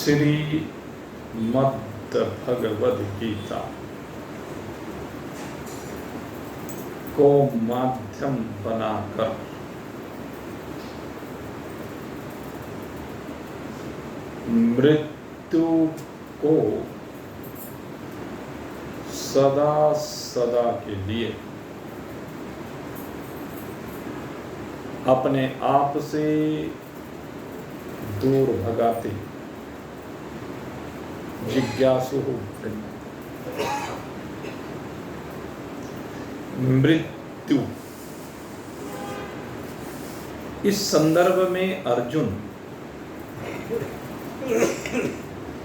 श्रीमद् भगवद गीता को माध्यम बनाकर मृत्यु को सदा सदा के लिए अपने आप से दूर भगाते जिज्ञासु मृत्यु। इस संदर्भ में अर्जुन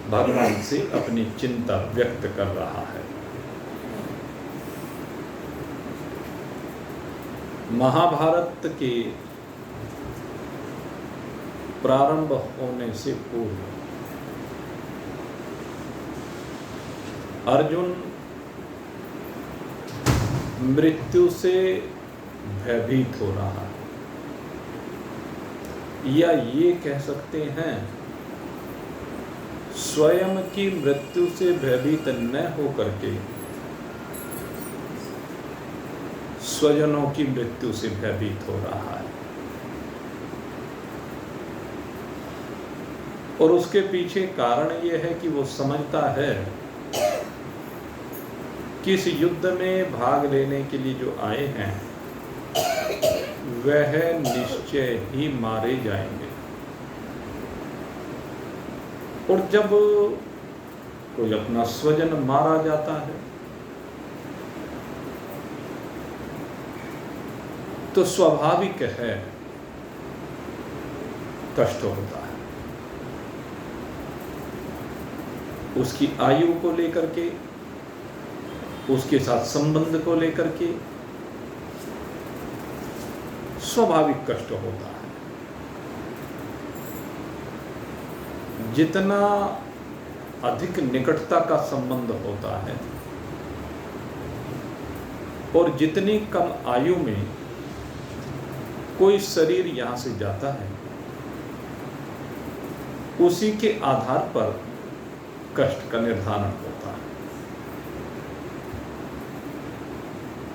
भगवान से अपनी चिंता व्यक्त कर रहा है। महाभारत के प्रारंभ होने से पूर्व अर्जुन मृत्यु से भयभीत हो रहा है, या ये कह सकते हैं स्वयं की मृत्यु से भयभीत न होकर के स्वजनों की मृत्यु से भयभीत हो रहा है। और उसके पीछे कारण यह है कि वो समझता है कि इस युद्ध में भाग लेने के लिए जो आए हैं वह निश्चय ही मारे जाएंगे। और जब कोई अपना स्वजन मारा जाता है तो स्वाभाविक है कष्ट होता है। उसकी आयु को लेकर के, उसके साथ संबंध को लेकर के स्वाभाविक कष्ट होता है। जितना अधिक निकटता का संबंध होता है और जितनी कम आयु में कोई शरीर यहां से जाता है, उसी के आधार पर कष्ट का निर्धारण होता है।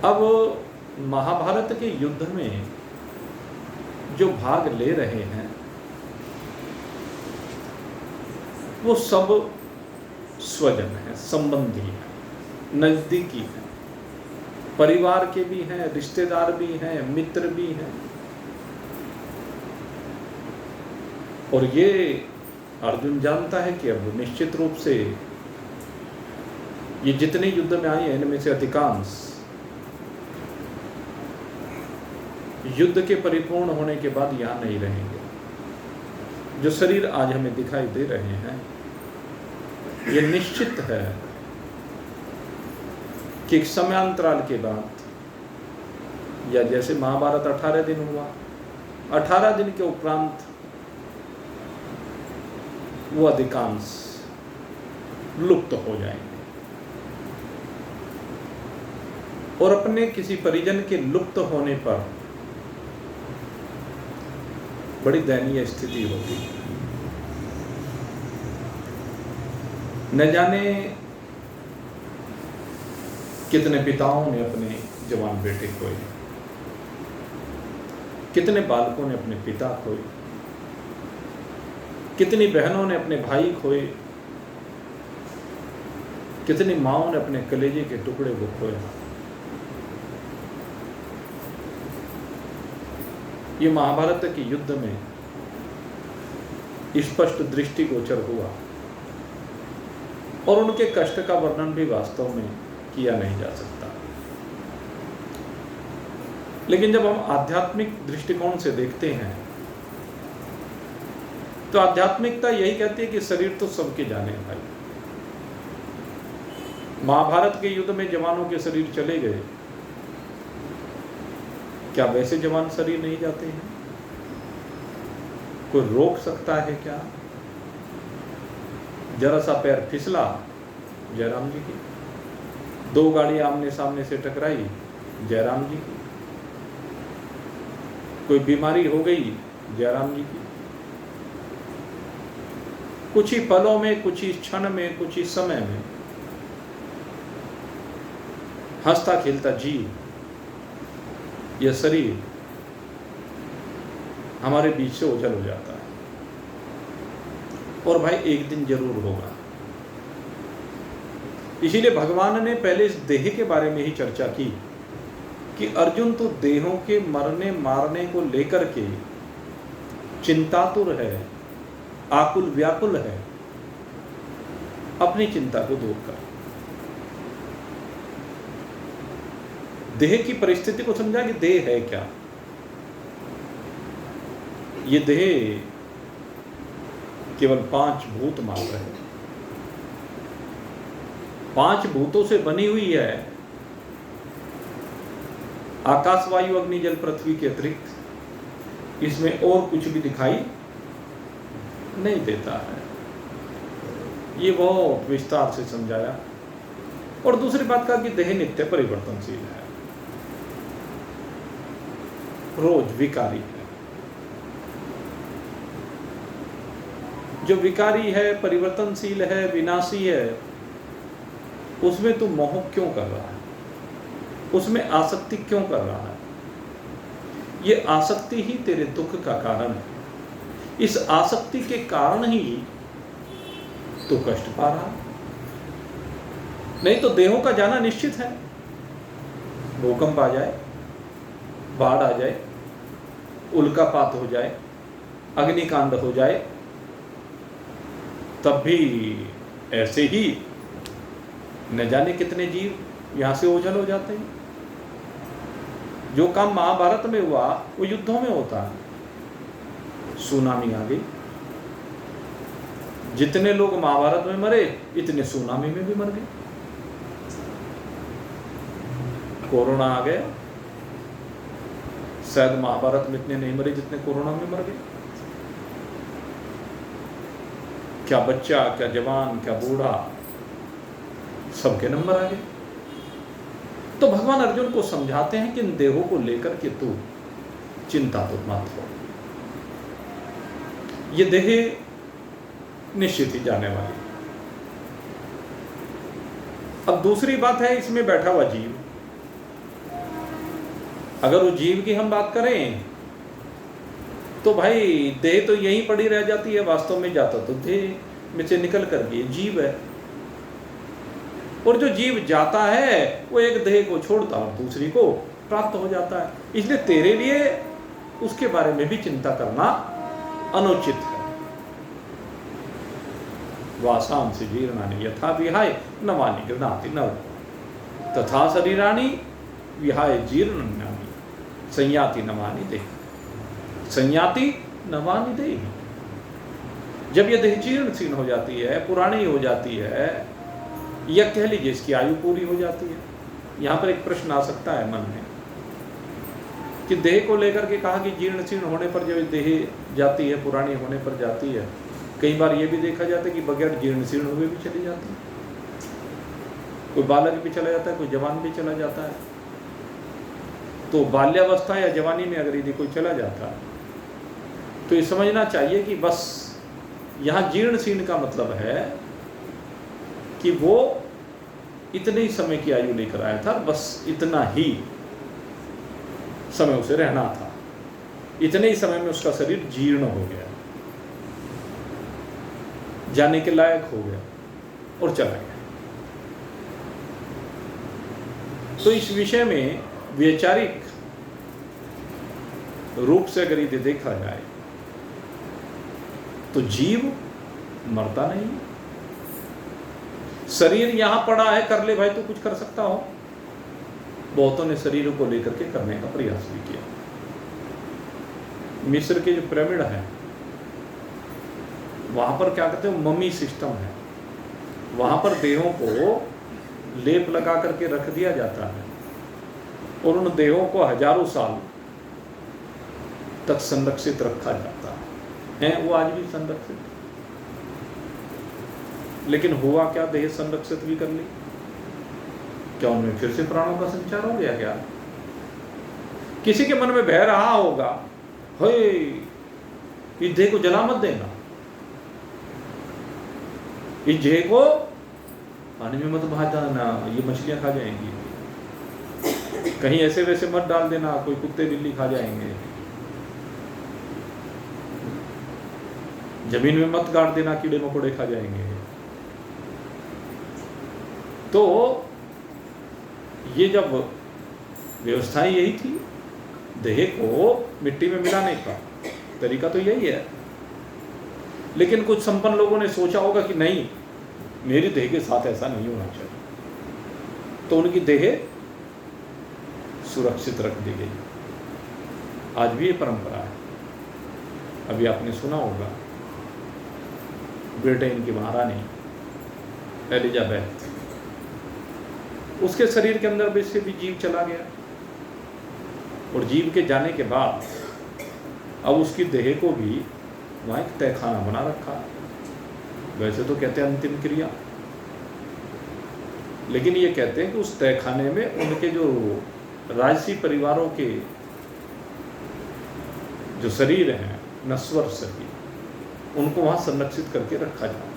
अब महाभारत के युद्ध में जो भाग ले रहे हैं वो सब स्वजन हैं, संबंधी हैं, नजदीकी हैं, परिवार के भी हैं, रिश्तेदार भी हैं, मित्र भी हैं। और ये अर्जुन जानता है कि अब निश्चित रूप से ये जितने युद्ध में आए हैं इनमें से अधिकांश युद्ध के परिपूर्ण होने के बाद यहाँ नहीं रहेंगे। जो शरीर आज हमें दिखाई दे रहे हैं ये निश्चित है कि एक समयांतराल के बाद, या जैसे महाभारत 18 दिन हुआ, 18 दिन के उपरांत वो अधिकांश लुप्त हो जाएंगे। और अपने किसी परिजन के लुप्त होने पर बड़ी दयनीय स्थिति होगी। न जाने कितने पिताओं ने अपने जवान बेटे खोए, कितने बालकों ने अपने पिता खोए, कितनी बहनों ने अपने भाई खोए, कितनी माँओं ने अपने कलेजे के टुकड़े को खोया। ये महाभारत के युद्ध में स्पष्ट दृष्टिगोचर हुआ और उनके कष्ट का वर्णन भी वास्तव में किया नहीं जा सकता। लेकिन जब हम आध्यात्मिक दृष्टिकोण से देखते हैं तो आध्यात्मिकता यही कहती है कि शरीर तो सबके जाने भाई। महाभारत के युद्ध में जवानों के शरीर चले गए, क्या वैसे जवान शरीर नहीं जाते हैं? कोई रोक सकता है क्या? जरा सा पैर फिसला, जयराम जी की। 2 गाड़ियां आमने सामने से टकराई, जयराम जी की। कोई बीमारी हो गई, जयराम जी की। कुछ ही पलों में, कुछ ही क्षण में, कुछ ही समय में हंसता खेलता जीव, यह शरीर हमारे बीच से ओझल हो जाता है। और भाई एक दिन जरूर होगा। इसीलिए भगवान ने पहले इस देह के बारे में ही चर्चा की कि अर्जुन तो देहों के मरने मारने को लेकर के चिंतातुर है, आकुल व्याकुल है। अपनी चिंता को दूर कर, देह की परिस्थिति को समझा कि देह है क्या। ये देह केवल 5 भूत मात्र है। 5 भूतों से बनी हुई है, आकाश वायु अग्नि जल पृथ्वी के अतिरिक्त इसमें और कुछ भी दिखाई नहीं देता है। ये बहुत विस्तार से समझाया। और दूसरी बात कहा कि देह नित्य परिवर्तनशील है, रोज विकारी है। जो विकारी है, परिवर्तनशील है, विनाशी है, उसमें तू मोह क्यों कर रहा है? उसमें आसक्ति क्यों कर रहा है? ये आसक्ति ही तेरे दुख का कारण है। इस आसक्ति के कारण ही तू कष्ट पा रहा है। नहीं तो देहों का जाना निश्चित है। भूकंप आ जाए, बाढ़ आ जाए, उल्कापात हो जाए, अग्निकांड हो जाए, तब भी ऐसे ही न जाने कितने जीव यहां से ओझल हो जाते हैं। जो काम महाभारत में हुआ वो युद्धों में होता है। सुनामी आ गई, जितने लोग महाभारत में मरे इतने सुनामी में भी मर गए। कोरोना आ गया, शायद महाभारत में इतने नहीं मरे जितने कोरोना में मर गए। क्या बच्चा, क्या जवान, क्या बूढ़ा, सबके नंबर आ गए। तो भगवान अर्जुन को समझाते हैं कि इन देहों को लेकर के तू चिंता तो मत हो। ये देह निश्चित ही जाने वाली। अब दूसरी बात है इसमें बैठा हुआ जीव। अगर उस जीव की हम बात करें तो भाई देह तो यहीं पड़ी रह जाती है। वास्तव में जाता तो देह में से निकल कर के जीव है। और जो जीव जाता है वो एक देह को छोड़ता और दूसरी को प्राप्त हो जाता है। इसलिए तेरे लिए उसके बारे में भी चिंता करना अनुचित है। वासांसि जीर्णानि यथा विहाय नवानि गृह्णाति नव तथा शरीराणि विहाय जीर्णानि संयाति नवानि देहि। संयाति नवानि देहि। जब यह देह जीर्ण शीर्ण हो जाती है, पुरानी हो जाती है, या कह लीजिए इसकी आयु पूरी हो जाती है। यहाँ पर एक प्रश्न आ सकता है मन में कि देह को लेकर के कहा कि जीर्ण शीर्ण होने पर जब देह जाती है, पुरानी होने पर जाती है। कई बार ये भी देखा जाता है कि बगैर जीर्ण शीर्ण हुए भी चली जाती है। कोई बालक भी चला जाता है, कोई जवान भी चला जाता है। तो बाल्यावस्था या जवानी में अगर यदि कोई चला जाता है तो ये समझना चाहिए कि बस यहाँ जीर्ण शीर्ण का मतलब है कि वो इतने ही समय की आयु लेकर आया था, बस इतना ही समय उसे रहना था। इतने ही समय में उसका शरीर जीर्ण हो गया, जाने के लायक हो गया और चला गया। तो इस विषय में वैचारिक रूप से अगर इसे देखा जाए तो जीव मरता नहीं। शरीर यहां पड़ा है, कर ले भाई, तो कुछ कर सकता हो। बहुतों ने शरीर को लेकर के करने का प्रयास भी किया। मिस्र के जो पिरामिड है वहां पर क्या कहते हैं, मम्मी सिस्टम है। वहां पर देहों को लेप लगा करके रख दिया जाता है और उन देहों को हजारों साल तक संरक्षित रखा जाता है। वो आज भी संरक्षित। लेकिन हुआ क्या, देह संरक्षित भी कर ली, क्या उनमें फिर से प्राणों का संचार हो गया? क्या किसी के मन में भय रहा होगा, हे इस देह को जला मत देना, इस जेह को पानी में मत बहा देना, ये मछलियां खा जाएंगी। कहीं ऐसे वैसे मत डाल देना, कोई कुत्ते बिल्ली खा जाएंगे। जमीन में मत गाड़ देना, कीड़े मकोड़े खा जाएंगे। तो ये जब व्यवस्थाएं यही थी, देह को मिट्टी में मिलाने का तरीका तो यही है। लेकिन कुछ संपन्न लोगों ने सोचा होगा कि नहीं, मेरी देह के साथ ऐसा नहीं होना चाहिए, तो उनकी देह सुरक्षित रख दी गई। आज भी ये परंपरा है। अभी आपने सुना होगा, ब्रिटेन की महारानी एलिजाबेथ, उसके शरीर के अंदर भी से भी जीव चला गया, और जीव के जाने के बाद अब उसकी देह को भी वहाँ एक तहखाना बना रखा। वैसे तो कहते हैं अंतिम क्रिया, लेकिन ये कहते हैं कि उस तहखाने में उनके जो राजसी परिवारों के जो शरीर हैं, नश्वर शरीर, उनको वहाँ संरक्षित करके रखा जाए।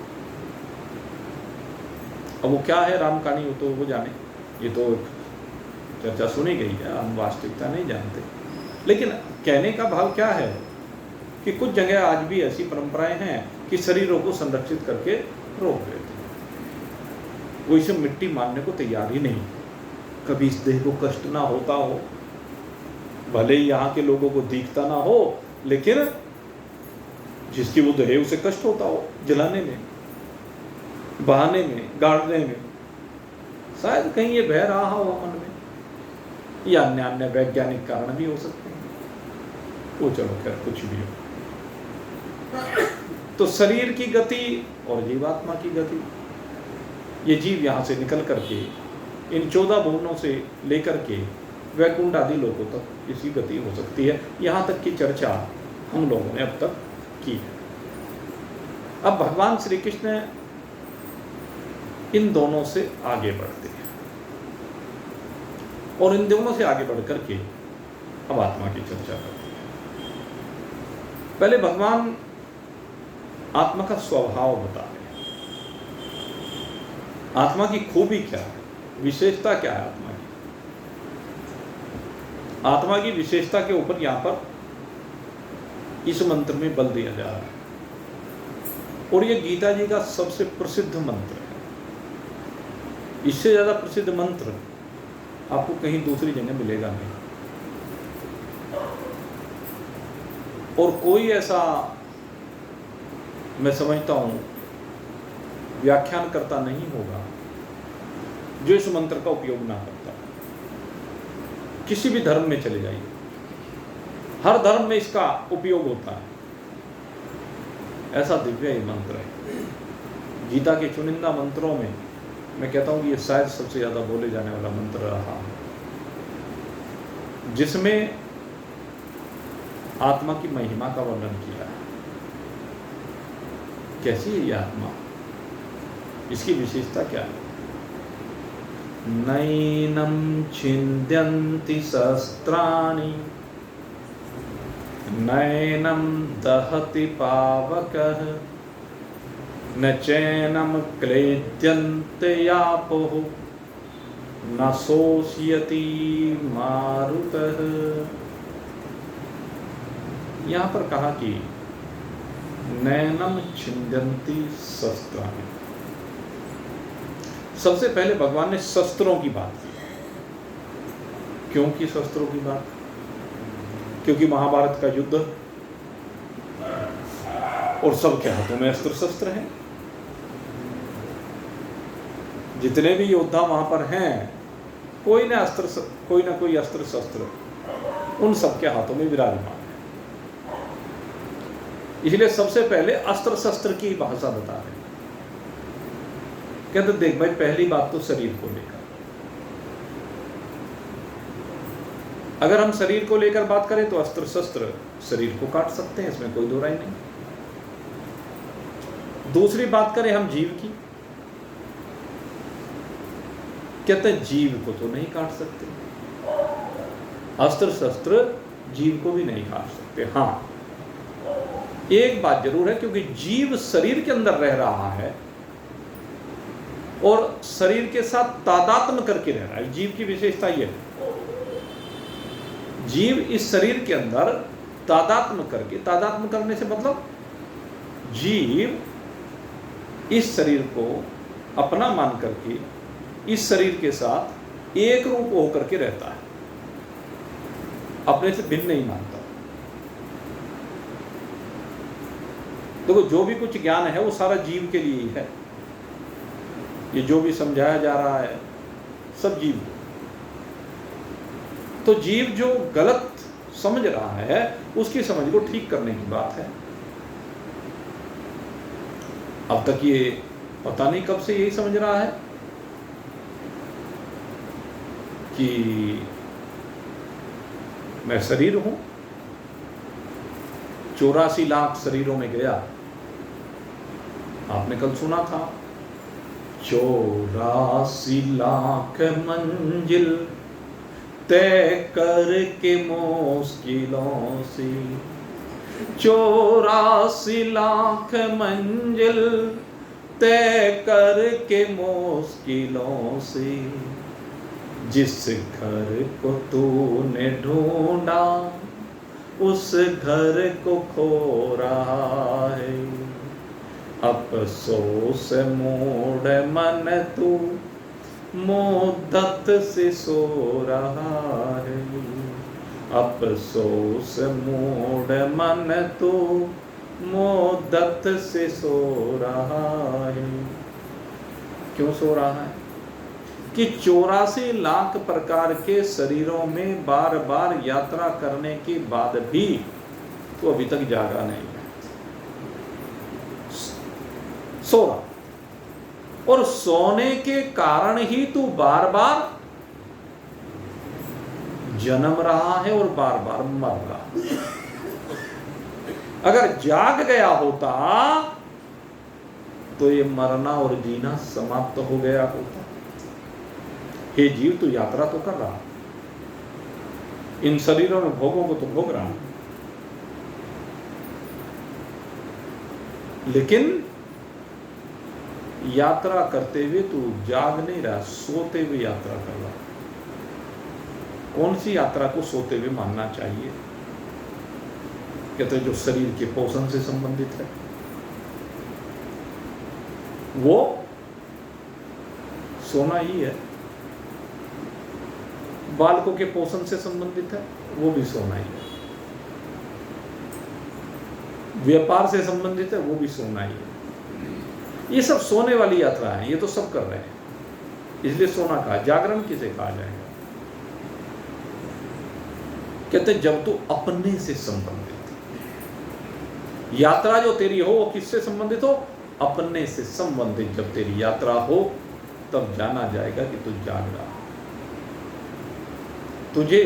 अब वो क्या है राम कहानी, तो वो जाने, ये तो चर्चा सुनी गई है, हम वास्तविकता नहीं जानते। लेकिन कहने का भाव क्या है कि कुछ जगह आज भी ऐसी परंपराएं हैं कि शरीरों को संरक्षित करके रोक देते हैं। वो इसे मिट्टी मानने को तैयार ही नहीं, कभी इस देह को कष्ट ना होता हो, भले ही यहाँ के लोगों को दिखता ना हो, लेकिन जिसकी वो देह उसे कष्ट होता हो जलाने में, बहाने में, गाड़ने में। शायद कहीं ये बह रहा हो मन में, या अन्य अन्य वैज्ञानिक कारण भी हो सकते हैं। वो चलो खैर कुछ भी हो। तो शरीर की गति और जीवात्मा की गति, ये जीव यहाँ से निकल करके इन 14 भुवनों से लेकर के वैकुंठ आदि लोगों तक इसकी गति हो सकती है। यहाँ तक की चर्चा हम लोगों ने अब तक की है। अब भगवान श्री कृष्ण इन दोनों से आगे बढ़ते हैं, और इन दोनों से आगे बढ़ करके अब आत्मा की चर्चा करते हैं। पहले भगवान आत्मा का स्वभाव बता रहे हैं। आत्मा की खूबी क्या है, विशेषता क्या है आत्मा की। आत्मा की विशेषता के ऊपर यहां पर इस मंत्र में बल दिया जा रहा है, और ये गीता जी का सबसे प्रसिद्ध मंत्र है। इससे ज्यादा प्रसिद्ध मंत्र आपको कहीं दूसरी जगह मिलेगा नहीं, और कोई ऐसा मैं समझता हूं व्याख्यान करता नहीं होगा जो इस मंत्र का उपयोग ना करता। किसी भी धर्म में चले जाइए, हर धर्म में इसका उपयोग होता है। ऐसा दिव्य ये मंत्र है। गीता के चुनिंदा मंत्रों में मैं कहता हूं कि ये शायद सबसे ज्यादा बोले जाने वाला मंत्र रहा, जिसमें आत्मा की महिमा का वर्णन किया है। कैसी है ये आत्मा, इसकी विशेषता क्या है। नैनं छिन्द्यन्ति शस्त्राणि, नैनं दहति पावकः, न चैनं क्लेद्यन्ते यापोः, न शोषयति मारुतः। यहाँ पर कहा कि नैनम छिन्द्यन्ति शस्त्राणि। सबसे पहले भगवान ने शस्त्रों की बात की। क्यों की शस्त्रों की बात? क्योंकि महाभारत का युद्ध और सबके हाथों में अस्त्र शस्त्र हैं। जितने भी योद्धा वहां पर हैं, कोई ना कोई अस्त्र शस्त्र उन सबके हाथों में विराजमान है। इसलिए सबसे पहले अस्त्र शस्त्र की भाषा बता रहे हैं। कहते देख भाई, पहली बात तो शरीर को लेकर, अगर हम शरीर को लेकर बात करें तो अस्त्र शस्त्र शरीर को काट सकते हैं, इसमें कोई दो राय नहीं। दूसरी बात करें हम जीव की, कहते हैं जीव को तो नहीं काट सकते, अस्त्र शस्त्र जीव को भी नहीं काट सकते। हाँ, एक बात जरूर है, क्योंकि जीव शरीर के अंदर रह रहा है, और शरीर के साथ तादात्म्य करके रह रहा है। जीव की विशेषता ये है, जीव इस शरीर के अंदर तादात्म्य करने से मतलब जीव इस शरीर को अपना मान करके इस शरीर के साथ एक रूप होकर के रहता है, अपने से भिन्न नहीं मानता। देखो जो भी कुछ ज्ञान है वो सारा जीव के लिए ही है। ये जो भी समझाया जा रहा है सब जीव को। तो जीव जो गलत समझ रहा है उसकी समझ को ठीक करने की बात है। अब तक ये पता नहीं कब से यही समझ रहा है कि मैं शरीर हूं, 84 लाख शरीरों में गया। आपने कल सुना था 84 लाख मंजिल तय करके मुश्किलों से, 84 लाख मंजिल तय करके मुश्किलों से, जिस घर को तूने ढूंढा उस घर को खो रहा है। अफसोस मोड़ मन तू मुद्दत से सो रहा है। अफसोस मोड़ मन तू मुद्दत से सो रहा है। क्यों सो रहा है? कि 84 लाख प्रकार के शरीरों में बार बार यात्रा करने के बाद भी तो अभी तक जागा नहीं है, सो रहा। और सोने के कारण ही तू बार बार जन्म रहा है और बार बार मर रहा है। अगर जाग गया होता तो ये मरना और जीना समाप्त हो गया होता। हे जीव, तू यात्रा तो कर रहा, इन शरीरों में भोगों को तो भोग रहा, लेकिन यात्रा करते हुए तू जाग नहीं रहा, सोते हुए यात्रा कर रहा। कौन सी यात्रा को सोते हुए मानना चाहिए? कहते जो शरीर के पोषण से संबंधित है वो सोना ही है, बालकों के पोषण से संबंधित है वो भी सोना ही है, व्यापार से संबंधित है वो भी सोना ही है। ये सब सोने वाली यात्रा है, ये तो सब कर रहे हैं, इसलिए सोना कहा। जागरण किसे कहा जाएगा? कहते जब तू अपने से संबंधित, यात्रा जो तेरी हो वो किससे संबंधित हो? अपने से संबंधित जब तेरी यात्रा हो तब जाना जाएगा कि तू जाग रहा। तुझे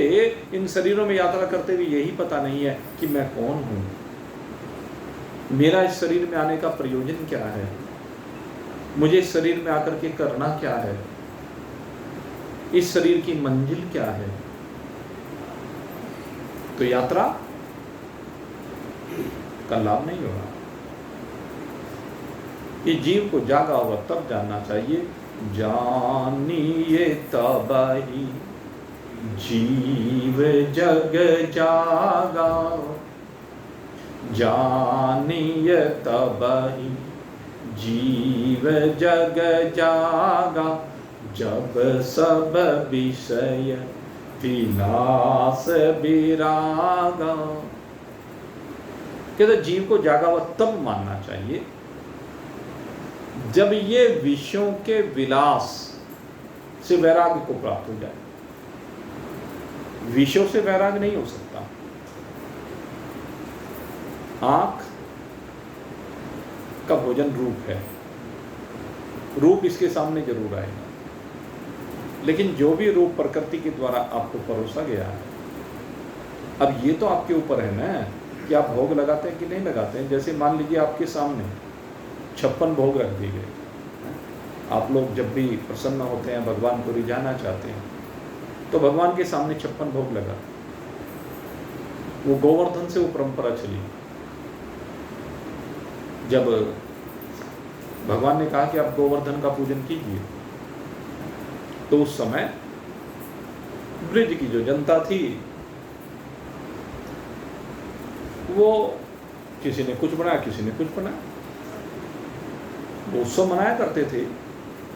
इन शरीरों में यात्रा करते हुए यही पता नहीं है कि मैं कौन हूं, मेरा इस शरीर में आने का प्रयोजन क्या है, मुझे इस शरीर में आकर के करना क्या है, इस शरीर की मंजिल क्या है। तो यात्रा का लाभ नहीं होगा। ये जीव को जागा हुआ तब जानना चाहिए, जानिए तबाही जीव जग जागा, जानिए तबाही जीव जग जागा, जब सब विषय विलास विरागा। कहते जीव को जागा हुआ तब मानना चाहिए जब ये विषयों के विलास से वैराग्य को प्राप्त हो जाए। विषयों से वैराग्य नहीं हो सकता। आंख का भोजन रूप है, रूप इसके सामने जरूर आएगा, लेकिन जो भी रूप प्रकृति के द्वारा आपको परोसा गया है, अब ये तो आपके ऊपर है ना कि आप भोग लगाते हैं कि नहीं लगाते हैं। जैसे मान लीजिए आपके सामने 56 भोग रख दिए गए, आप लोग जब भी प्रसन्न होते हैं, भगवान को रिझाना चाहते हैं, तो भगवान के सामने 56 भोग लगा। वो गोवर्धन से वो परंपरा चली। जब भगवान ने कहा कि आप गोवर्धन का पूजन कीजिए। तो उस समय ब्रिज की जो जनता थी वो किसी ने कुछ बनाया, किसी ने कुछ बनाया। वो उत्सव मनाया करते थे।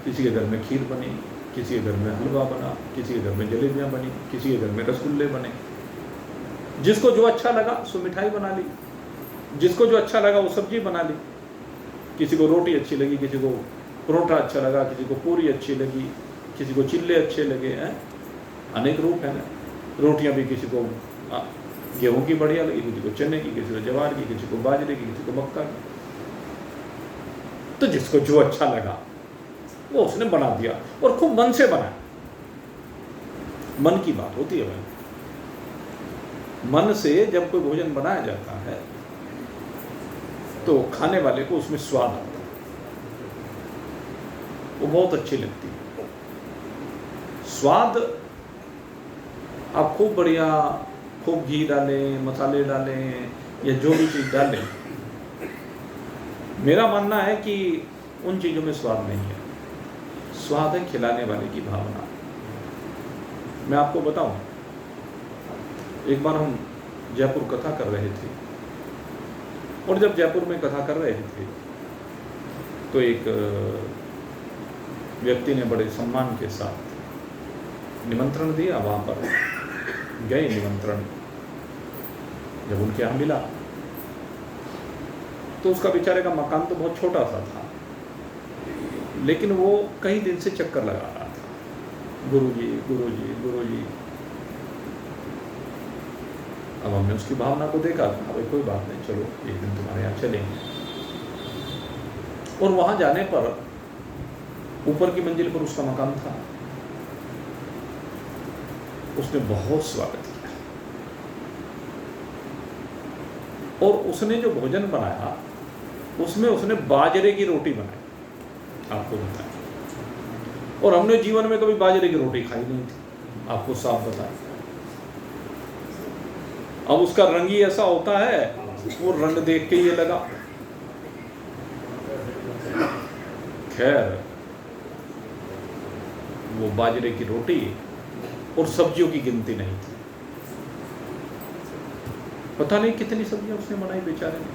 किसी के घर में खीर बनी, किसी के घर में हलवा बना, किसी के घर में जलेबियाँ बनी, किसी के घर में रसगुल्ले बने। जिसको जो अच्छा लगा सो मिठाई बना ली, जिसको जो अच्छा लगा वो सब्जी बना ली। किसी को रोटी अच्छी लगी, किसी को परोठा अच्छा लगा, किसी को पूरी अच्छी लगी, किसी को चिल्ले अच्छे लगे। हैं अनेक रूप है ना। रोटियां भी किसी को गेहूं की बढ़िया लगी, किसी को चने की, किसी को जवार की, किसी को बाजरे की, किसी को मक्का की। तो जिसको जो अच्छा लगा वो उसने बना दिया और खूब मन से बनाया। मन की बात होती है भाई। मन से जब कोई भोजन बनाया जाता है तो खाने वाले को उसमें स्वाद आता है, वो बहुत अच्छी लगती है। स्वाद आप खूब बढ़िया, खूब घी डालें, मसाले डालें या जो भी चीज़ डालें, मेरा मानना है कि उन चीज़ों में स्वाद नहीं है। स्वाद है खिलाने वाले की भावना। मैं आपको बताऊं, एक बार हम जयपुर कथा कर रहे थे और जब जयपुर में कथा कर रहे थे तो एक व्यक्ति ने बड़े सम्मान के साथ निमंत्रण दिया। वहाँ पर गए निमंत्रण। जब उनके यहाँ मिला तो उसका बेचारे का मकान तो बहुत छोटा सा था, लेकिन वो कई दिन से चक्कर लगा रहा था, गुरुजी गुरुजी गुरुजी। अब हमने उसकी भावना को देखा, भाई कोई बात नहीं, चलो एक दिन तुम्हारे यहाँ चलेंगे। और वहां जाने पर ऊपर की मंजिल पर उसका मकान था। उसने बहुत स्वागत किया और उसने जो भोजन बनाया उसमें उसने बाजरे की रोटी बनाई, आपको बताया। और हमने जीवन में कभी बाजरे की रोटी खाई नहीं थी, आपको साफ बताया। अब उसका रंग ही ऐसा होता है, वो रंग देख के ये लगा। खैर वो बाजरे की रोटी और सब्जियों की गिनती नहीं थी। पता नहीं कितनी सब्जियां उसने बनाई बेचारे ने,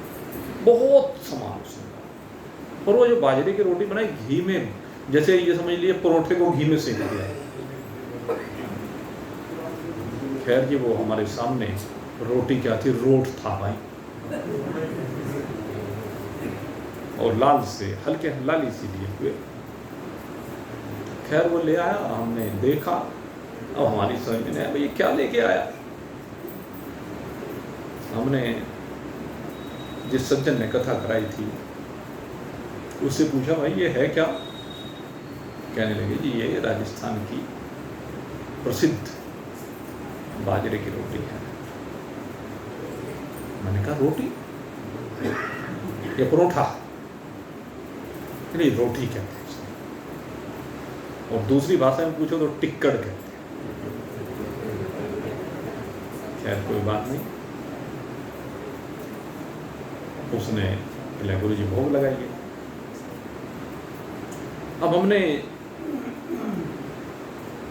बहुत सामान उसने बनाया। और वो जो बाजरे की रोटी बनाई घी में, जैसे ये समझ लिए परोठे को घी में सेक दिया। खैर जी वो हमारे सामने रोटी क्या थी, रोट था भाई, और लाल से हल्के लाली सी लिए हुए। खैर वो ले आया, हमने देखा। अब हमारी समझ में आया भाई ये क्या लेके आया। हमने जिस सज्जन ने कथा कराई थी उससे पूछा, भाई ये है क्या? कहने लगे जी ये राजस्थान की प्रसिद्ध बाजरे की रोटी है। मैंने कहा रोटी या परोठा? नहीं, रोटी कहते हैं इसको। और दूसरी भाषा में पूछो तो टिक्कड़ कहते हैं। खैर कोई बात नहीं, उसने गुरु जी भोग लगाइए। अब हमने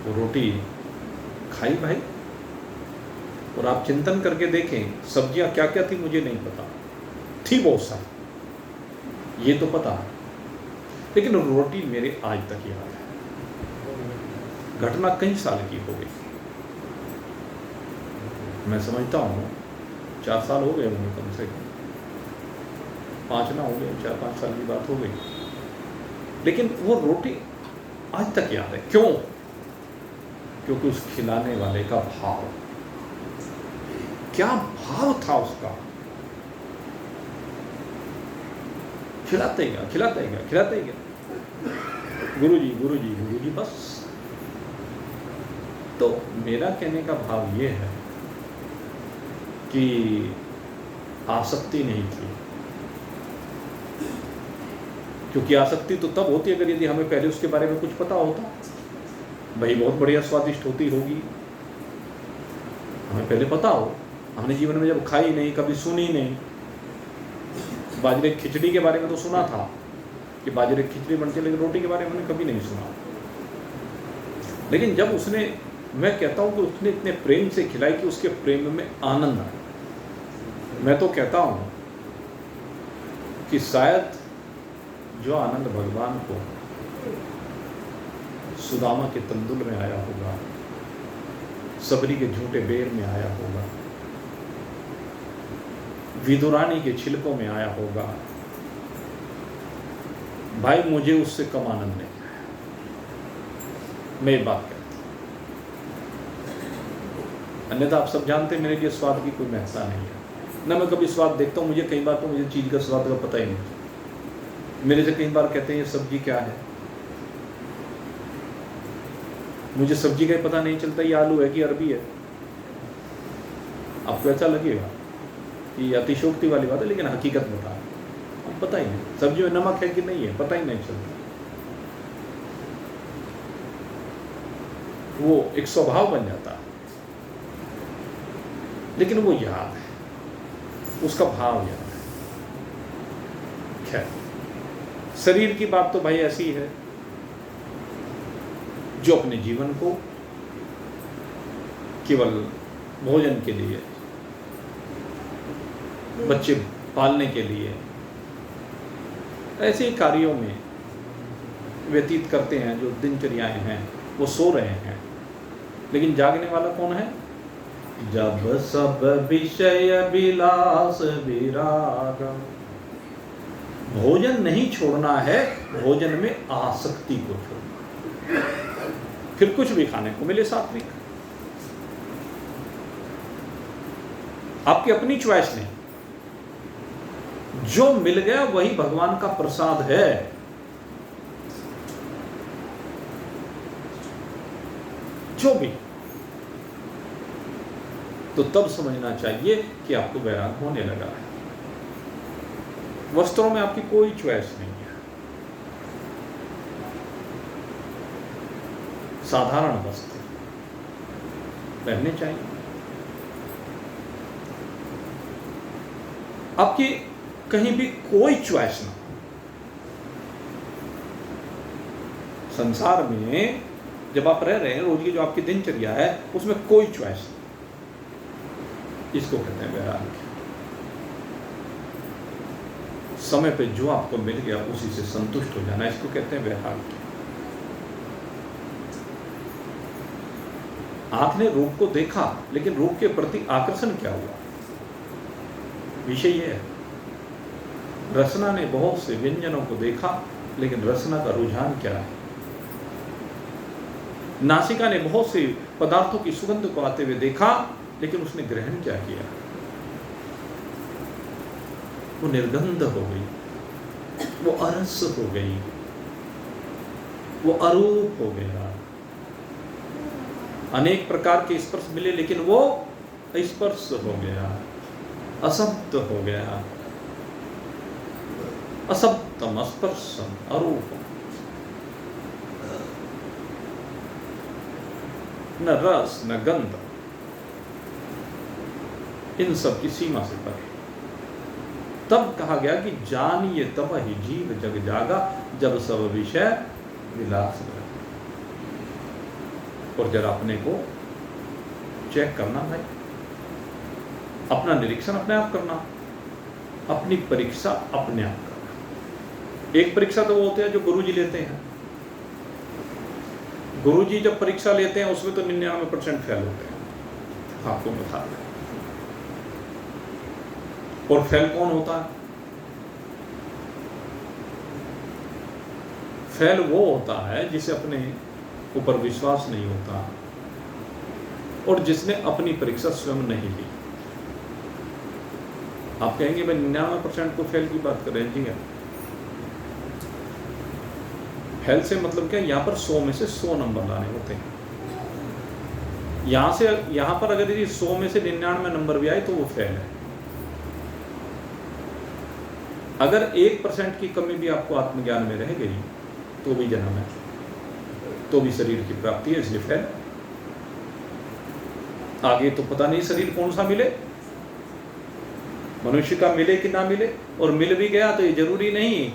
वो रोटी खाई भाई, और आप चिंतन करके देखें सब्जियां क्या क्या थी मुझे नहीं पता, थी बहुत सारी, ये तो पता है, लेकिन रोटी मेरे आज तक याद है। घटना कई साल की हो गई, मैं समझता हूँ 4 साल हो गए होंगे कम से कम, 5 ना हो गए, 4-5 साल की बात हो गई। लेकिन वो रोटी आज तक याद है। क्यों? क्योंकि उस खिलाने वाले का भाव, क्या भाव था उसका। खिलाते ही गया, खिलाते ही गया, खिलाते ही गया, गुरुजी गुरुजी गुरुजी बस। तो मेरा कहने का भाव ये है कि आसक्ति नहीं थी, क्योंकि आसक्ति तो तब होती है अगर यदि हमें पहले उसके बारे में कुछ पता होता। भाई बहुत बढ़िया स्वादिष्ट होती होगी, हमें पहले पता हो। हमने जीवन में जब खाई नहीं, कभी सुनी नहीं। बाजरे की खिचड़ी के बारे में तो सुना था, कि बाजरे की खिचड़ी बनती है, लेकिन रोटी के बारे में मैंने कभी नहीं सुना। लेकिन जब उसने, मैं कहता हूँ कि उसने इतने प्रेम से खिलाई कि उसके प्रेम में आनंद आया। मैं तो कहता हूँ कि शायद जो आनंद भगवान को सुदामा के तंदुल में आया होगा, सबरी के झूठे बेर में आया होगा, विदुरानी के छिलकों में आया होगा, भाई मुझे उससे कम आनंद नहीं आया। मैं ये बात कहता हूं। अन्यथा आप सब जानते हैं मेरे लिए स्वाद की कोई महत्ता नहीं है, ना मैं कभी स्वाद देखता हूं। मुझे कई बार तो मुझे चीज़ का स्वाद का पता ही नहीं। मेरे से कई बार कहते हैं ये सब्जी क्या है, मुझे सब्जी का पता नहीं चलता ये आलू है कि अरबी है। आपको ऐसा लगेगा कि अतिशोक्ति वाली बात है, लेकिन हकीकत बता है, अब पता ही नहीं सब्जी में नमक है कि नहीं है, पता ही नहीं चलता। वो एक स्वभाव बन जाता है, लेकिन वो याद है, उसका भाव याद है। खैर, शरीर की बात तो भाई ऐसी है जो अपने जीवन को केवल भोजन के लिए, बच्चे पालने के लिए, ऐसे कार्यों में व्यतीत करते हैं। जो दिनचर्याएं हैं वो सो रहे हैं, लेकिन जागने वाला कौन है? जब सब विषय विलास विराग। भोजन नहीं छोड़ना है, भोजन में आसक्ति को छोड़ना। फिर कुछ भी खाने को मिले सात्विक, आपकी अपनी चॉइस नहीं, जो मिल गया वही भगवान का प्रसाद है। जो भी, तो तब समझना चाहिए कि आपको वैराग होने लगा है। वस्त्रों में आपकी कोई चॉइस नहीं है, साधारण वस्त्र पहनने चाहिए। आपकी कहीं भी कोई चॉइस ना। संसार में जब आप रह रहे हैं, रोज की जो आपकी दिनचर्या है उसमें कोई चॉइस नहीं, इसको कहते हैं वैराग्य। समय पे जो आपको मिल गया उसी से संतुष्ट हो जाना, इसको कहते हैं वैराग्य। आंख ने रूप को देखा, लेकिन रूप के प्रति आकर्षण क्या हुआ? विषय यह है। रसना ने बहुत से व्यंजनों को देखा, लेकिन रसना का रुझान क्या है? नासिका ने बहुत से पदार्थों की सुगंध को आते हुए देखा, लेकिन उसने ग्रहण क्या किया? वो निर्गंध हो गई, वो अरस हो गई, वो अरूप हो गया। अनेक प्रकार के स्पर्श मिले, लेकिन वो स्पर्श हो गया, असब्द हो गया। असब्दम स्पर्शम अरूपम, न रस न गंध, इन सब की सीमा से परे। तब कहा गया कि जानिए तब ही जीव जग जागा, जब सब विषय विलास रहे। और जरा अपने को चेक करना भाई, अपना निरीक्षण अपने आप करना, अपनी परीक्षा अपने आप करना। एक परीक्षा तो वो होते हैं जो गुरुजी लेते हैं। गुरुजी जब परीक्षा लेते हैं उसमें तो 99% फेल होते हैं, आपको बता दें। और फेल कौन होता है? फेल वो होता है जिसे अपने ऊपर विश्वास नहीं होता और जिसने अपनी परीक्षा स्वयं नहीं ली। आप कहेंगे भाई 99% को फेल की बात कर रहे हैं। जी है, फेल से मतलब क्या? यहां पर 100 में से 100 नंबर लाने होते हैं। यहां पर अगर यदि 100 में से 99 नंबर भी आए तो वो फेल है। अगर 1% की कमी भी आपको आत्मज्ञान में रह गई तो भी जन्म है, तो भी शरीर की प्राप्ति है, इसलिए फेल। आगे तो पता नहीं शरीर कौन सा मिले, मनुष्य का मिले कि ना मिले, और मिल भी गया तो ये जरूरी नहीं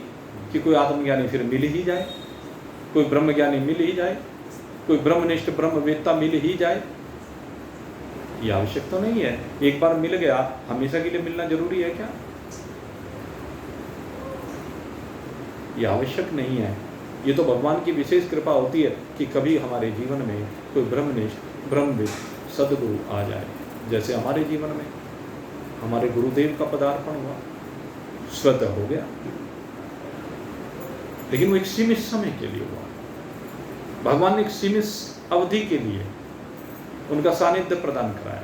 कि कोई आत्मज्ञानी फिर मिल ही जाए, कोई ब्रह्मज्ञानी मिल ही जाए, कोई ब्रह्मनिष्ठ ब्रह्मवेत्ता मिल ही जाए। ये आवश्यक तो नहीं है। एक बार मिल गया, हमेशा के लिए मिलना जरूरी है क्या? ये आवश्यक नहीं है। ये तो भगवान की विशेष कृपा होती है कि कभी हमारे जीवन में कोई ब्रह्मनिष्ठ ब्रह्मविद सदगुरु आ जाए। जैसे हमारे जीवन में हमारे गुरुदेव का पदार्पण हुआ, स्वतः हो गया, लेकिन वो एक सीमित समय के लिए हुआ। भगवान ने एक सीमित अवधि के लिए उनका सानिध्य प्रदान कराया,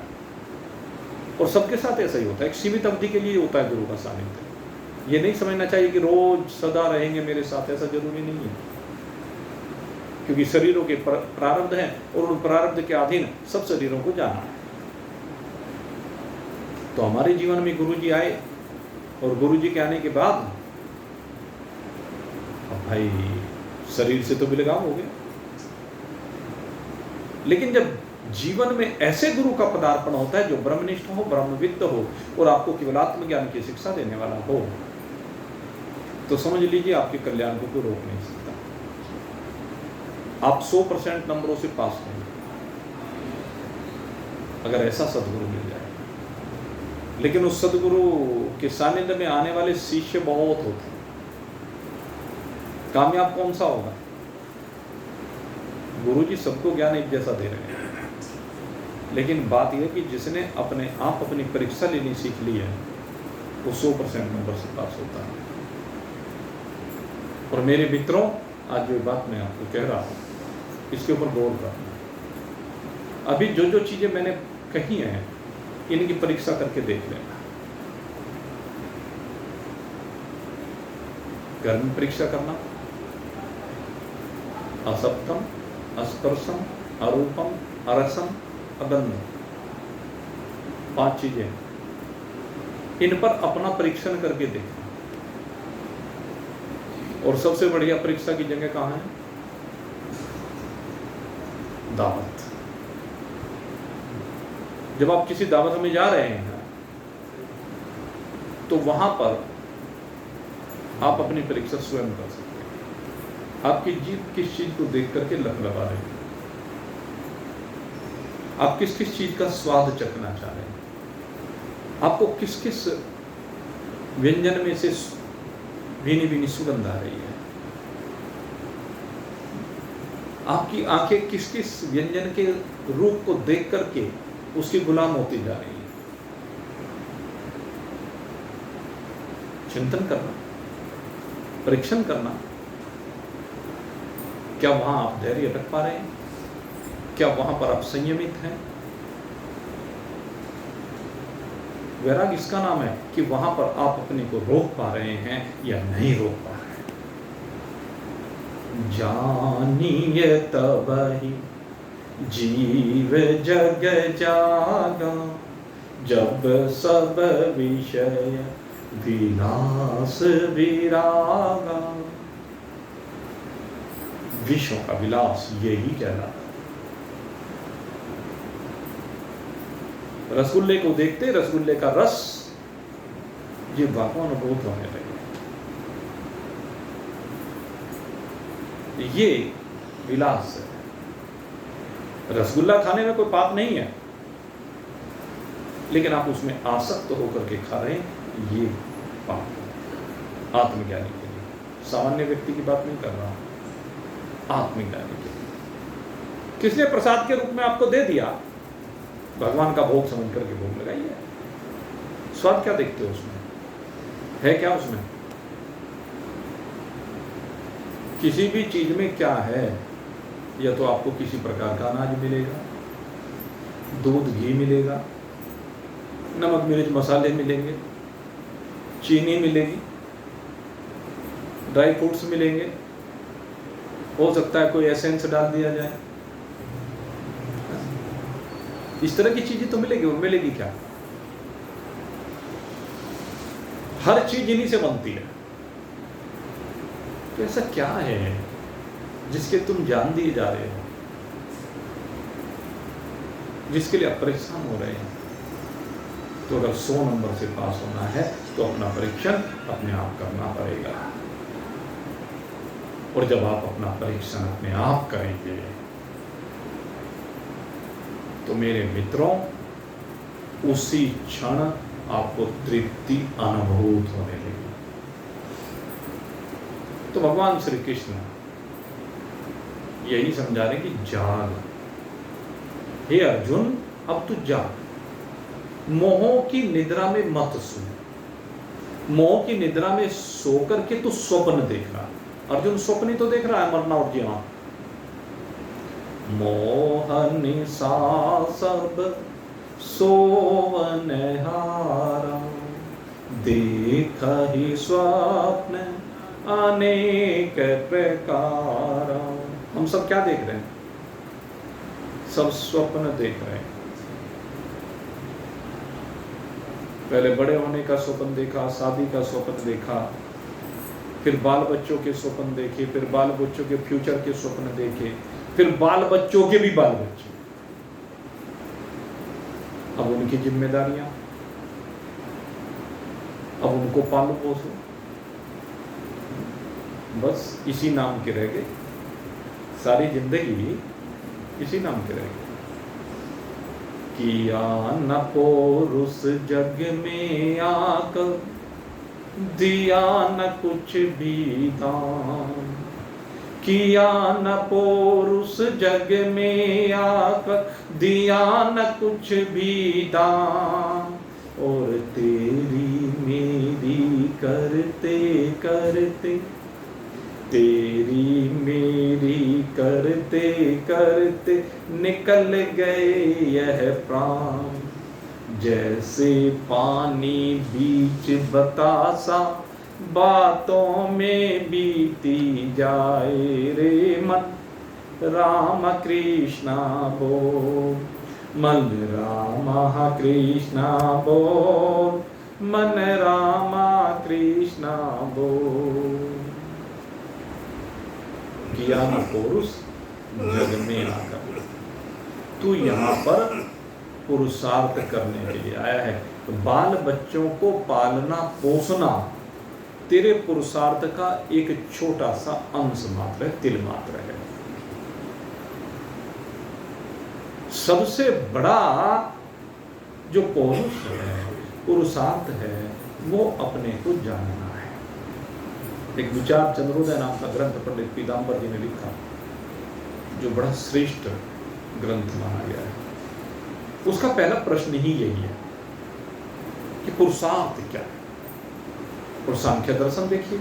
और सबके साथ ऐसा ही होता है, एक सीमित अवधि के लिए होता है गुरु का सानिध्य। ये नहीं समझना चाहिए कि रोज सदा रहेंगे मेरे साथ, ऐसा जरूरी नहीं है, क्योंकि शरीरों के प्रारब्ध हैं और उन प्रारब्ध के अधीन सब शरीरों को जाना है। तो हमारे जीवन में गुरु जी आए, और गुरु जी के आने के बाद अब भाई शरीर से तो विलगाव हो गया, लेकिन जब जीवन में ऐसे गुरु का पदार्पण होता है जो ब्रह्मनिष्ठ हो, ब्रह्मविद्ध हो और आपको केवल आत्मज्ञान की शिक्षा देने वाला हो, तो समझ लीजिए आपके कल्याण को कोई रोक नहीं सकता। आप 100% नंबरों से पास होंगे अगर ऐसा सदगुरु मिल जाए। लेकिन उस सदगुरु के सानिध्य में आने वाले शिष्य बहुत होते हैं। कामयाब कौन सा होगा? गुरु जी सबको ज्ञान एक जैसा दे रहे हैं, लेकिन बात यह कि जिसने अपने आप अपनी परीक्षा लेनी सीख ली है वो 100% नंबर से पास होता है। और मेरे मित्रों, आज जो बात मैं आपको कह रहा हूं, इसके ऊपर गौर करना। अभी जो जो चीजें मैंने कही हैं, इनकी परीक्षा करके देख लेना। घर में परीक्षा करना, असप्तम, अस्पर्शम, अरूपम, अरसम, अगंधम, 5 चीजें, इन पर अपना परीक्षण करके देखना। और सबसे बढ़िया परीक्षा की जगह कहां है? दावत। जब आप किसी दावत में जा रहे हैं तो वहां पर आप अपनी परीक्षा स्वयं कर सकते हैं। आपकी जीभ किस चीज को देख करके लबलबा रही है, आप किस किस चीज का स्वाद चखना चाह रहे हैं, आपको किस किस व्यंजन में से भीनी भीनी सुगंध आ रही है, आपकी आंखें किस किस व्यंजन के रूप को देख करके उसकी गुलाम होती जा रही है। चिंतन करना, परीक्षण करना, क्या वहां आप धैर्य रख पा रहे हैं? क्या वहां पर आप संयमित हैं? वैराग इसका नाम है कि वहां पर आप अपने को रोक पा रहे हैं या नहीं रोक पा रहे हैं। जानिए तबहि जीव जग जागा, जब सब विषय विलास विरागा। विषयों का विलास यही कहलाता है। रसगुल्ले को देखते रसगुल्ले का रस जिह्वा को अनुभूत होने लगे। ये विलास है। रसगुल्ला खाने में कोई पाप नहीं है, लेकिन आप उसमें आसक्त होकर के खा रहे हैं, ये पाप है। आत्मज्ञानी के लिए, सामान्य व्यक्ति की बात नहीं कर रहा, आत्मज्ञानी के लिए। किसने प्रसाद के रूप में आपको दे दिया, भगवान का भोग समझ करके भोग लगाइए। स्वाद क्या देखते हो उसमें? है क्या उसमें? किसी भी चीज में क्या है? या तो आपको किसी प्रकार का अनाज मिलेगा, दूध घी मिलेगा, नमक मिर्च मसाले मिलेंगे, चीनी मिलेगी, ड्राई फ्रूट्स मिलेंगे, हो सकता है कोई एसेंस डाल दिया जाए, इस तरह की चीजें तो मिलेगी। और मिलेगी क्या? हर चीज इन्हीं से बनती है। तो ऐसा क्या है जिसके तुम जान दिए जा रहे हो, जिसके लिए आप परेशान हो रहे हैं? तो अगर 100 नंबर से पास होना है तो अपना परीक्षण अपने आप करना पड़ेगा। और जब आप अपना परीक्षण अपने आप करेंगे तो मेरे मित्रों, उसी क्षण आपको तृप्ति अनुभूत होने लगी। तो भगवान श्री कृष्ण यही समझा रहे कि जाग, हे अर्जुन, अब तू जाग, मोह की निद्रा में मत सो। मोह की निद्रा में सो करके तू स्वप्न देख रहा। अर्जुन स्वप्न ही तो देख रहा है, मरना उठ गया। मोह निशा सब सोवन हारा, देख ही स्वप्न अनेक प्रकार। हम सब क्या देख रहे हैं? सब स्वप्न देख रहे हैं। पहले बड़े होने का स्वप्न देखा, शादी का स्वप्न देखा, फिर बाल बच्चों के स्वप्न देखे, फिर बाल बच्चों के फ्यूचर के स्वप्न देखे, फिर बाल बच्चों के भी बाल बच्चे। अब उनकी जिम्मेदारियां, अब उनको पालो पोसो, बस इसी नाम के रह गए। सारी जिंदगी इसी नाम के रह गए। किया न पोरुष जग में आकर, दिया न कुछ भी दान। किया न पोरुष जग में आकर, दिया न कुछ भी दान। और तेरी मेरी करते करते, तेरी मेरी करते करते निकल गए यह प्राण। जैसे पानी बीच बतासा, बातों में बीती जाए रे मन। राम कृष्णा बोल, मन राम कृष्णा बोल, मन राम कृष्णा बोल। किया न पुरुष जग में आकर, तू यहाँ पर पुरुषार्थ करने के लिए आया है। तो बाल बच्चों को पालना पोसना तेरे पुरुषार्थ का एक छोटा सा अंश मात्र है, तिल मात्र है। सबसे बड़ा जो पौरुष है, पुरुषार्थ है, वो अपने को जानना है। एक विचार चंद्रोदय नाम का ग्रंथ पंडित पीताम्बर जी ने लिखा, जो बड़ा श्रेष्ठ ग्रंथ माना गया है। उसका पहला प्रश्न ही यही है कि पुरुषार्थ क्या है। और सांख्य दर्शन देखिए,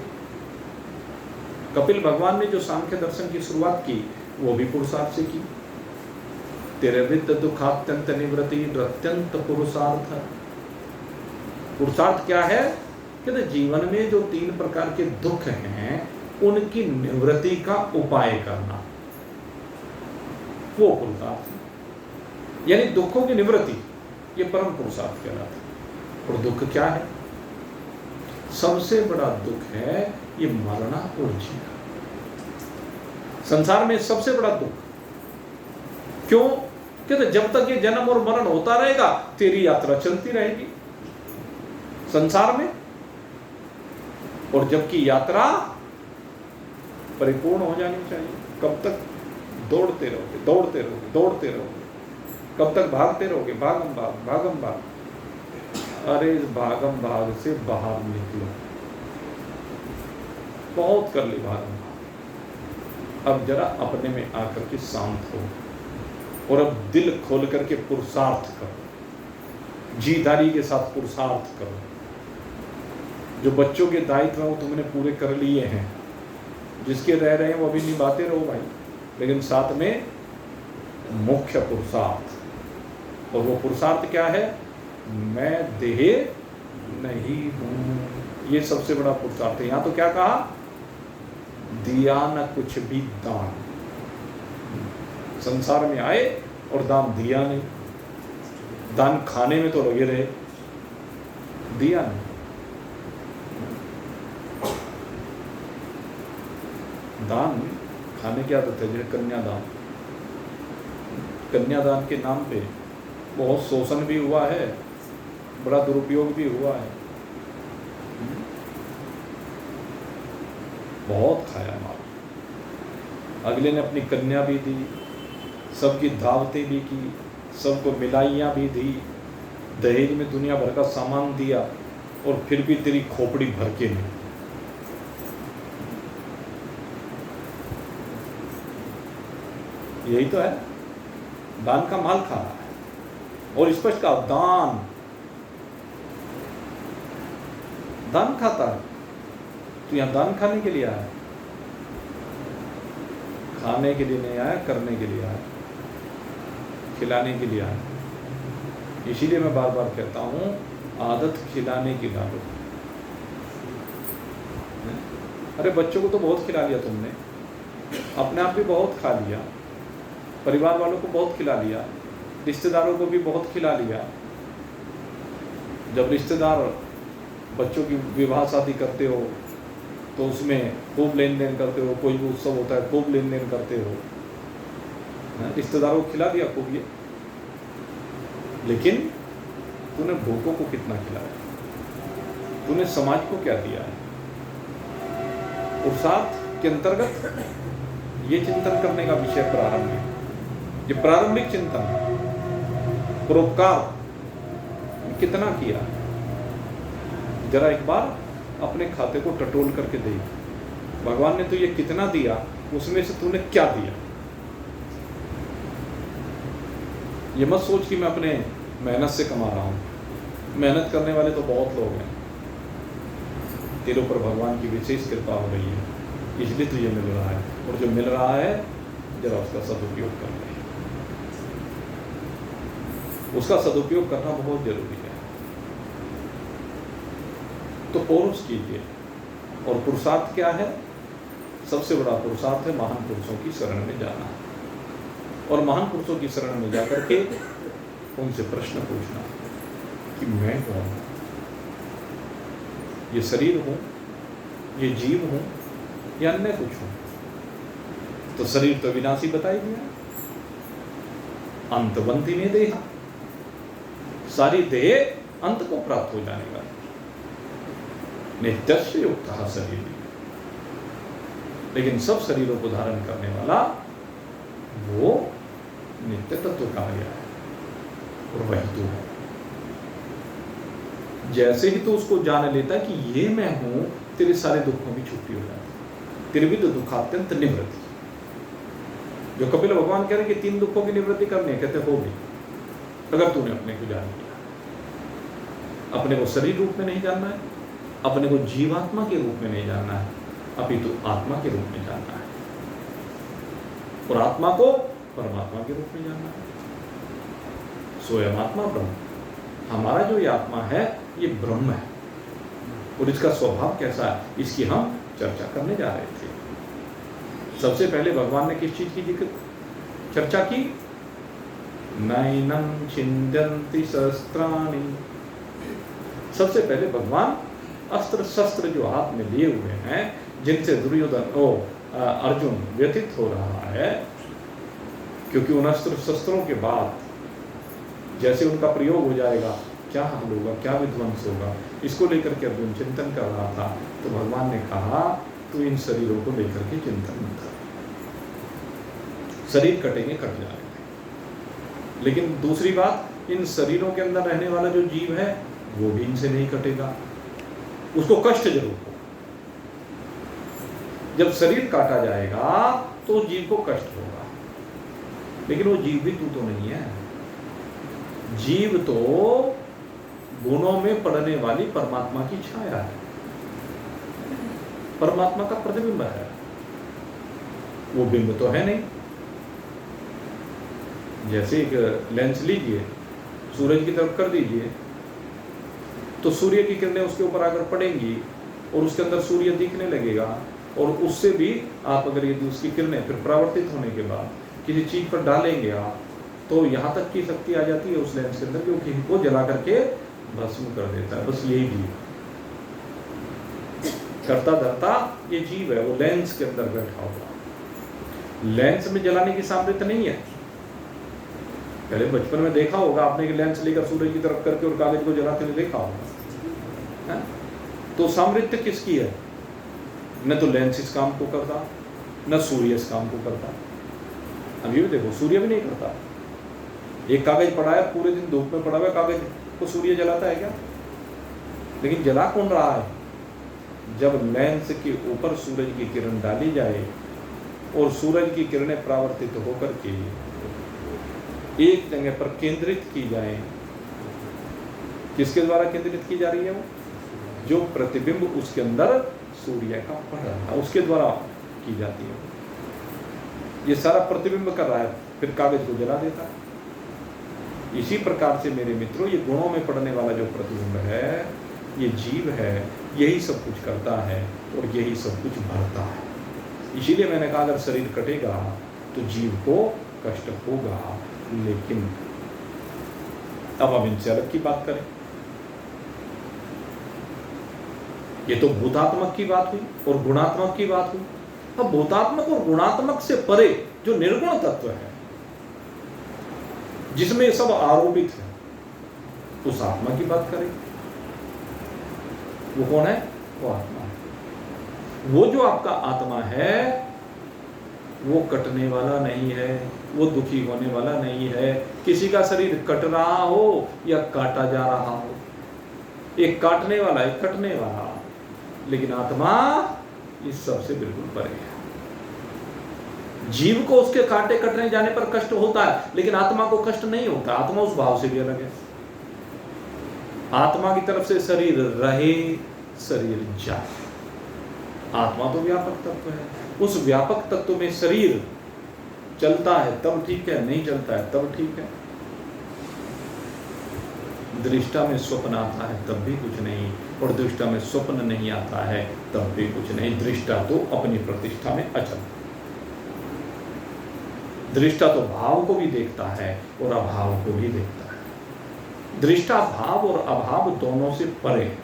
कपिल भगवान ने जो सांख्य दर्शन की शुरुआत की वो भी पुरुषार्थ से की। तेरे विद्ध दुखात्यंत निवृत्ति अत्यंत पुरुषार्थ। पुरुषार्थ क्या है? कहते जीवन में जो 3 प्रकार के दुख हैं उनकी निवृत्ति का उपाय करना, वो पुरुषार्थ है। यानी दुखों की निवृत्ति, ये परम पुरुषार्थ कहलाता है। और दुख क्या है? सबसे बड़ा दुख है ये मरना और जीना। संसार में सबसे बड़ा दुख क्यों? कहते जब तक ये जन्म और मरण होता रहेगा तेरी यात्रा चलती रहेगी संसार में, और जबकि यात्रा परिपूर्ण हो जानी चाहिए। कब तक दौड़ते रहोगे, दौड़ते रहोगे, दौड़ते रहोगे? कब तक भागते रहोगे? भागम भाग, भागम भाग। अरे इस भागम भाग से बाहर निकलो। बहुत कर ली भागम भाग, अब जरा अपने में आकर के शांत हो और अब दिल खोल करके पुरुषार्थ करो, जीदारी के साथ पुरुषार्थ करो। जो बच्चों के दायित्व वो तुमने पूरे कर लिए हैं, जिसके रह रहे हैं वो भी निभाते रहो भाई, लेकिन साथ में मुख्य पुरुषार्थ। और वो पुरुषार्थ क्या है? मैं देह नहीं हूं। ये सबसे बड़ा पुरुषार्थ है। यहां तो क्या कहा? दिया न कुछ भी दान। संसार में आए और दान दिया नहीं, दान खाने में तो लगे रहे, दिया नहीं। दान खाने की आदत है, जैसे कन्यादान। कन्यादान के नाम पे बहुत शोषण भी हुआ है, बड़ा दुरुपयोग भी हुआ है, बहुत खाया माल। अगले ने अपनी कन्या भी दी, सबकी दावतें भी की, सबको मिलाइयाँ भी दी, दहेज में दुनिया भर का सामान दिया, और फिर भी तेरी खोपड़ी भर के नहीं। यही तो है, दान का माल खा रहा है। और स्पष्ट कहा, दान खाता है। तो यहाँ दान खाने के लिए आया, खाने के लिए नहीं आया, करने के लिए आया, खिलाने के लिए आया। इसीलिए मैं बार बार कहता हूँ, आदत खिलाने की डालो। अरे बच्चों को तो बहुत खिला लिया तुमने, अपने आप भी बहुत खा लिया, परिवार वालों को बहुत खिला लिया, रिश्तेदारों को भी बहुत खिला लिया। जब रिश्तेदार बच्चों की विवाह शादी करते हो तो उसमें खूब लेन देन करते हो, कोई भी उत्सव होता है खूब लेन देन करते हो, रिश्तेदारों को खिला दिया खूब ये। लेकिन तूने भूखों को कितना खिलाया, तूने समाज को क्या दिया है? पुरुषार्थ के अंतर्गत ये चिंतन करने का विषय प्रारंभ है, ये प्रारंभिक चिंतन, परोपकार कितना किया। जरा एक बार अपने खाते को टटोल करके देख, भगवान ने तो ये कितना दिया, उसमें से तूने क्या दिया। ये मत सोच कि मैं अपने मेहनत से कमा रहा हूँ, मेहनत करने वाले तो बहुत लोग हैं, तेरे ऊपर भगवान की विशेष कृपा हो रही है, इसलिए तुझे मिल रहा है। और जो मिल रहा है जरा उसका सदुपयोग कर ले, उसका सदुपयोग करना बहुत जरूरी है। तो पौरुष कीजिए। और पुरुषार्थ क्या है? सबसे बड़ा पुरुषार्थ है महान पुरुषों की शरण में जाना, और महान पुरुषों की शरण में जाकर के उनसे प्रश्न पूछना कि मैं कौन हूँ, ये शरीर हूँ, ये जीव हूँ, या अन्य कुछ हूँ। तो शरीर तो विनाशी बताई दिया, अंतवंती में देह, सारी देह अंत को प्राप्त हो जाने वाली, नित्यस्य युक्तः शरीर। लेकिन सब शरीरों को धारण करने वाला वो नित्य तत्व कहा गया है, और वही तो है। जैसे ही तो उसको जान लेता है कि ये मैं हूं, तेरे सारे दुखों की छुट्टी हो जाती, तेरे भी तो दुखात्यंत निवृत्ति। जो कपिल भगवान कह रहे कि 3 दुखों की निवृत्ति करनी है, कहते होगी अगर तूने अपने को जान लिया। अपने को शरीर रूप में नहीं जानना है, अपने को जीवात्मा के रूप में नहीं जानना है, अपितु आत्मा के रूप में जानना है, और आत्मा को परमात्मा के रूप में जानना है। स्वयं आत्मा ब्रह्म, हमारा जो ये आत्मा है ये ब्रह्म है, और इसका स्वभाव कैसा है इसकी हम चर्चा करने जा रहे थे। सबसे पहले भगवान ने किस चीज की चर्चा की? नैनं छिन्दन्ति शस्त्राणि। सबसे पहले भगवान अस्त्र शस्त्र जो हाथ में लिए हुए हैं, जिनसे दुर्योधन अर्जुन व्यथित हो रहा है, क्योंकि उन अस्त्र शस्त्रों के बाद जैसे उनका प्रयोग हो जाएगा क्या हाल होगा, क्या विध्वंस होगा, इसको लेकर के अर्जुन चिंतन कर रहा था। तो भगवान ने कहा तू इन शरीरों को लेकर के चिंतन मत कर, शरीर कटेंगे कट जाएंगे, लेकिन दूसरी बात, इन शरीरों के अंदर रहने वाला जो जीव है वो भी इनसे नहीं कटेगा, उसको कष्ट जरूर हो। जब शरीर काटा जाएगा तो जीव को कष्ट होगा, लेकिन वो जीव भी तू तो नहीं है। जीव तो गुणों में पड़ने वाली परमात्मा की छाया है, परमात्मा का प्रतिबिंब है, वो बिंब तो है नहीं। जैसे एक लेंस लीजिए, सूरज की तरफ कर दीजिए, तो सूर्य की किरणें उसके ऊपर आकर पड़ेंगी और उसके अंदर सूर्य दिखने लगेगा, और उससे भी आप अगर यदि उसकी किरणें फिर परावर्तित होने के बाद किसी चीज पर डालेंगे आप, तो यहाँ तक की शक्ति आ जाती है उस लेंस के अंदर कि वो किसी को जला करके भस्म कर देता है। बस यही जीव करता धरता ये जीव है, वो लेंस के अंदर बैठा हुआ। लेंस में जलाने की सामर्थ्य नहीं है। पहले बचपन में देखा होगा आपने कि लेंस लेकर सूरज की तरफ करके और कागज को जलाते हुए देखा होगा, तो सामर्थ्य किसकी है? न तो लेंस इस काम को करता, न सूर्य इस काम को करता। अब ये भी देखो, सूर्य भी नहीं करता। एक कागज पड़ा है, पूरे दिन धूप में पड़ा हुआ कागज को सूर्य जलाता है क्या? लेकिन जला कौन रहा है? जब लेंस के ऊपर सूरज की किरण डाली जाए और सूरज की किरणें परावर्तित होकर के एक जगह पर केंद्रित की जाए, किसके द्वारा केंद्रित की जा रही है? वो जो प्रतिबिंब उसके अंदर सूर्य का पड़ रहा है उसके द्वारा की जाती है। ये सारा प्रतिबिंब कर रहा है, फिर कागज को जला देता है। इसी प्रकार से मेरे मित्रों, ये गुणों में पड़ने वाला जो प्रतिबिंब है, ये जीव है, यही सब कुछ करता है और यही सब कुछ भरता है। इसीलिए मैंने कहा अगर शरीर कटेगा तो जीव को कष्ट होगा। लेकिन अब हम इनसे अलग की बात करें। ये तो भूतात्मक की बात हुई और गुणात्मक की बात हुई। अब भूतात्मक और गुणात्मक से परे जो निर्गुण तत्व है, जिसमें सब आरोपित है, उस आत्मा की बात करें। वो कौन है? वो आत्मा है। वो जो आपका आत्मा है वो कटने वाला नहीं है, वो दुखी होने वाला नहीं है। किसी का शरीर कट रहा हो या काटा जा रहा हो, एक काटने वाला एक कटने वाला, लेकिन आत्मा इस सब से बिल्कुल परे है। जीव को उसके काटे कटने जाने पर कष्ट होता है, लेकिन आत्मा को कष्ट नहीं होता। आत्मा उस भाव से भी अलग है। आत्मा की तरफ से शरीर रहे, शरीर जाए। आत्मा तो व्यापक तत्व है। उस व्यापक तत्व में शरीर चलता है तब ठीक है, नहीं चलता है तब ठीक है। दृष्टा में स्वप्न आता है तब भी कुछ नहीं, और दृष्टा में स्वप्न नहीं आता है तब भी कुछ नहीं। दृष्टा तो अपनी प्रतिष्ठा में अचल। दृष्टा तो भाव को भी देखता है और अभाव को भी देखता है। दृष्टा भाव और अभाव दोनों से परे है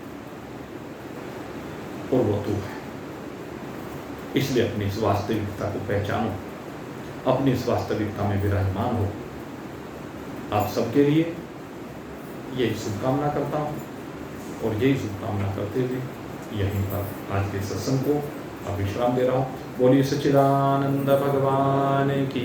और वो तू है। इसलिए अपनी इस वास्तविकता को पहचानो, अपनी इस वास्तविकता में विराजमान हो। आप सबके लिए यही शुभकामना करता हूँ और यही शुभकामना करते हुए यहीं पर आज के सत्संग को अब विश्राम दे रहा हूँ। बोलिए सच्चिदानंद भगवान की।